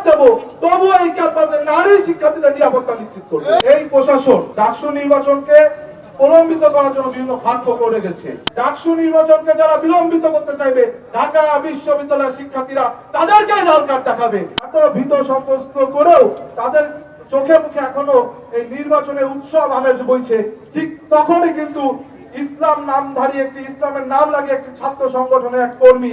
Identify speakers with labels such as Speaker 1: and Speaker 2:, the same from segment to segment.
Speaker 1: দেব, তবু এই ক্যাম্পাসের নারী শিক্ষার্থীদের নিরাপত্তা নিশ্চিত করবে। এই প্রশাসন ডাকসু নির্বাচনকে প্রলম্বিত করার জন্য বিভিন্ন ফাঁদ করে গেছে। ডাকসু নির্বাচনকে যারা বিলম্বিত করতে চাইবে, ঢাকা বিশ্ববিদ্যালয়ের শিক্ষার্থীরা তাদেরকে লাল কার্ড দেখাবে। এত ভীত সন্ত্রস্ত করেও তাদের চোখে মুখে এখনো এই নির্বাচনের উৎসব আমেজ বইছে। ঠিক তখনই কিন্তু ইসলাম নামধারী ইসলামের নাম লাগিয়ে একটি ছাত্র সংগঠনের এক কর্মী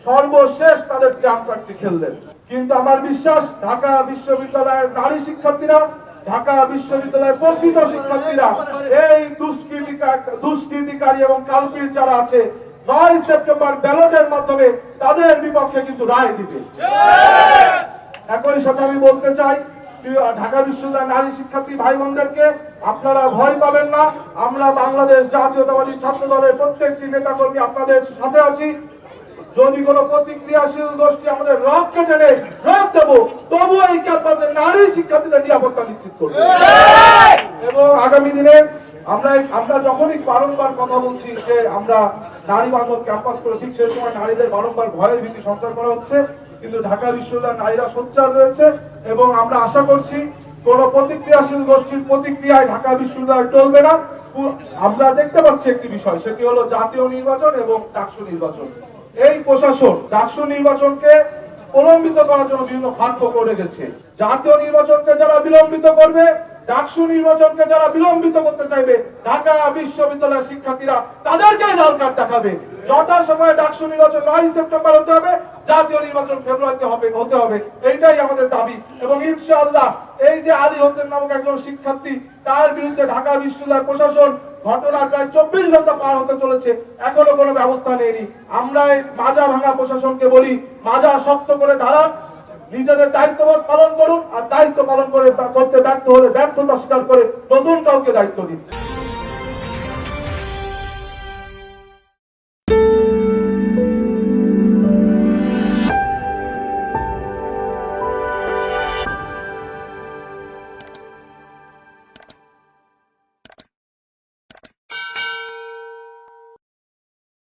Speaker 1: সর্বশেষ তাদের ট্রাম্প কার্ডটি খেললেন। কিন্তু আমার বিশ্বাস ঢাকা বিশ্ববিদ্যালয়ের নারী শিক্ষার্থীরা, ঢাকা বিশ্ববিদ্যালয়ের প্রকৃত শিক্ষার্থীরা এই দুষ্কৃতিকারী এবং কালপিট যারা আছে 9 সেপ্টেম্বর ব্যালটের মাধ্যমে তাদের বিপক্ষে কিন্তু রায় দিবে। একই সাথে আমি বলতে চাই ঢাকা বিশ্ববিদ্যালয়ের নারী শিক্ষার্থী ভাই বোনদেরকে, আপনারা ভয় পাবেন না। আমরা বাংলাদেশ জাতীয়তাবাদী ছাত্র দলের প্রত্যেকটি নেতাকর্মী আপনাদের সাথে আছি। যদি কোনো প্রতিক্রিয়াশীল গোষ্ঠী আমাদের রক কেটে নেয়, রক দেব, তবু এই ক্যাম্পাসের নারী শিক্ষার্থীদের নিরাপত্তা নিশ্চিত করবে। এবং আগামী দিনে আমরা যখনই বারংবার কথা বলছি যে আমরা নারী বান্ধব ক্যাম্পাস করে, ঠিক সেই সময় নারীদের বারংবার ভয়ের ভীতি সঞ্চার করা হচ্ছে। কিন্তু ঢাকা বিশ্ববিদ্যালয়ের নারীরা সোচ্চার রয়েছে এবং আমরা আশা করছি কোন প্রতিক্রিয়াশীল গোষ্ঠীর প্রতিক্রিয়ায় ঢাকা বিশ্ববিদ্যালয় টলবে না। আমরা দেখতে পাচ্ছি একটি বিষয়, সেটি হলো জাতীয় নির্বাচন এবং ডাকসু নির্বাচন। এই প্রশাসন ডাকসু নির্বাচনকে প্রলম্বিত করার জন্য বিভিন্ন ফাঁদ করে গেছে। জাতীয় নির্বাচনকে যারা বিলম্বিত করবে, ডাকসু নির্বাচনকে যারা বিলম্বিত করতে চাইবে, ঢাকা বিশ্ববিদ্যালয়ের শিক্ষার্থীরা তাদেরকে লাল কার্ড দেখাবে। যথাসময়ে ডাকসু নির্বাচন 9 সেপ্টেম্বর হতে হবে, জাতীয় নির্বাচন ফেব্রুয়ারিতে হতে হবে, এইটাই আমাদের দাবি। এবং ইনশাআল্লাহ এই যে আলী হোসেন নামক একজন শিক্ষার্থী, তার বিরুদ্ধে ঢাকা বিশ্ববিদ্যালয় প্রশাসন ঘটনার প্রায় 24 ঘন্টা পার হতে চলেছে, এখনো কোনো ব্যবস্থা নেয়নি। আমরা এই মাজা ভাঙা প্রশাসনকে বলি, মাজা শক্ত করে দাঁড়ান, নিজেদের দায়িত্ববোধ পালন করুন, আর দায়িত্ব পালন করতে ব্যর্থ হলে ব্যর্থতা স্বীকার করে নতুন কাউকে দায়িত্ব দিন।